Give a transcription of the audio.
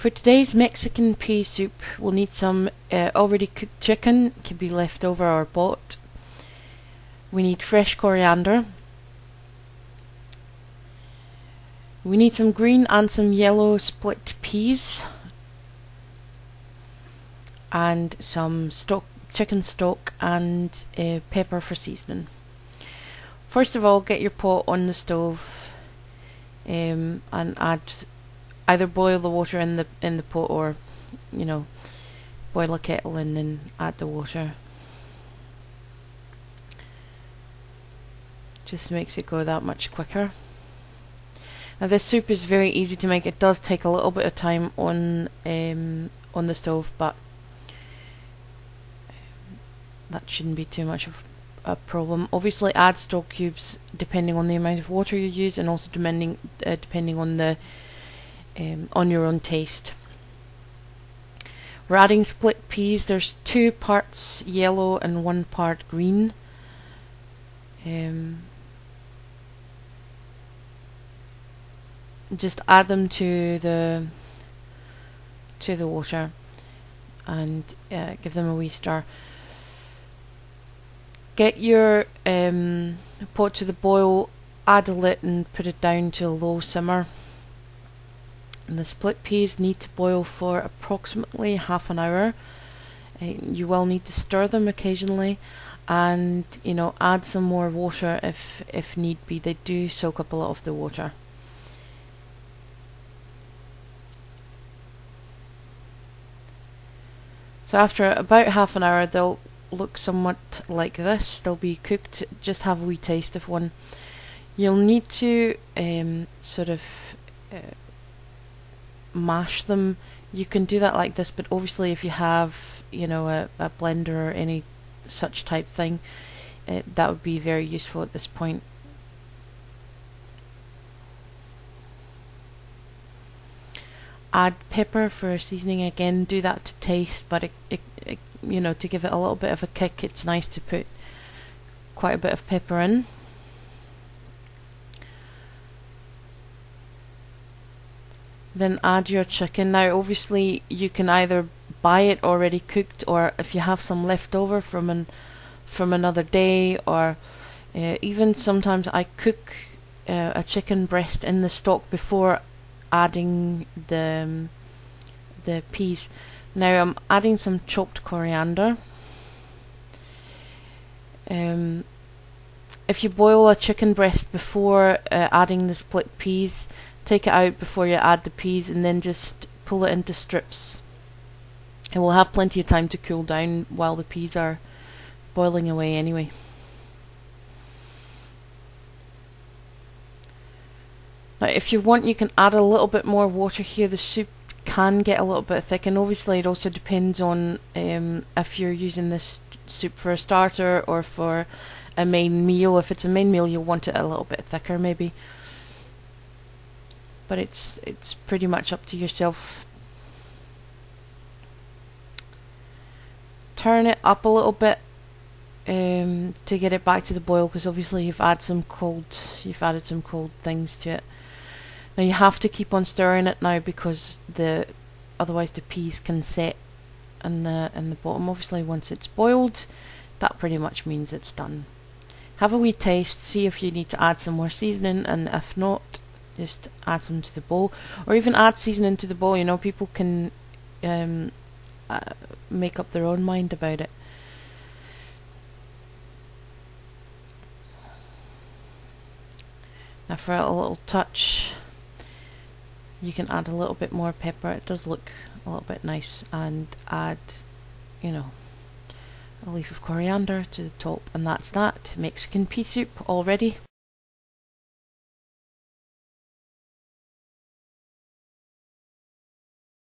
For today's Mexican pea soup, we'll need some already cooked chicken, it can be left over or bought. We need fresh coriander. We need some green and some yellow split peas. And some chicken stock and pepper for seasoning. First of all, get your pot on the stove and add, either boil the water in the pot, or boil a kettle and then add the water. Just makes it go that much quicker. Now this soup is very easy to make. It does take a little bit of time on the stove, but that shouldn't be too much of a problem. Obviously add stock cubes depending on the amount of water you use, and also depending on the on your own taste. We're adding split peas. There's 2 parts yellow and 1 part green. Just add them to the water and give them a wee stir. Get your pot to the boil, add a lid and put it down to a low simmer. And the split peas need to boil for approximately half an hour. You will need to stir them occasionally, and add some more water if need be. They do soak up a lot of the water. So after about half an hour, they'll look somewhat like this. They'll be cooked. Just have a wee taste of one. You'll need to sort of mash them. You can do that like this, but obviously if you have a blender or any such type thing, that would be very useful at this point. Add pepper for seasoning. Again, do that to taste, but to give it a little bit of a kick, it's nice to put quite a bit of pepper in. Then add your chicken. Now obviously you can either buy it already cooked, or if you have some left over from another day, or even sometimes I cook a chicken breast in the stock before adding the peas. Now I'm adding some chopped coriander. If you boil a chicken breast before adding the split peas, take it out before you add the peas, and then just pull it into strips. It will have plenty of time to cool down while the peas are boiling away anyway. Now if you want, you can add a little bit more water here. The soup can get a little bit thick, and obviously it also depends on if you're using this soup for a starter or for a main meal. If it's a main meal, you'll want it a little bit thicker maybe, but it's pretty much up to yourself. Turn it up a little bit to get it back to the boil, because obviously you've added some cold things to it. Now you have to keep on stirring it now, because otherwise the peas can set in the bottom. Obviously once it's boiled, that pretty much means it's done. Have a wee taste, see if you need to add some more seasoning, and if not, just add some to the bowl, or even add seasoning to the bowl. People can make up their own mind about it. Now for a little touch, you can add a little bit more pepper. It does look a little bit nice. And add, a leaf of coriander to the top, and that's that. Mexican pea soup all ready.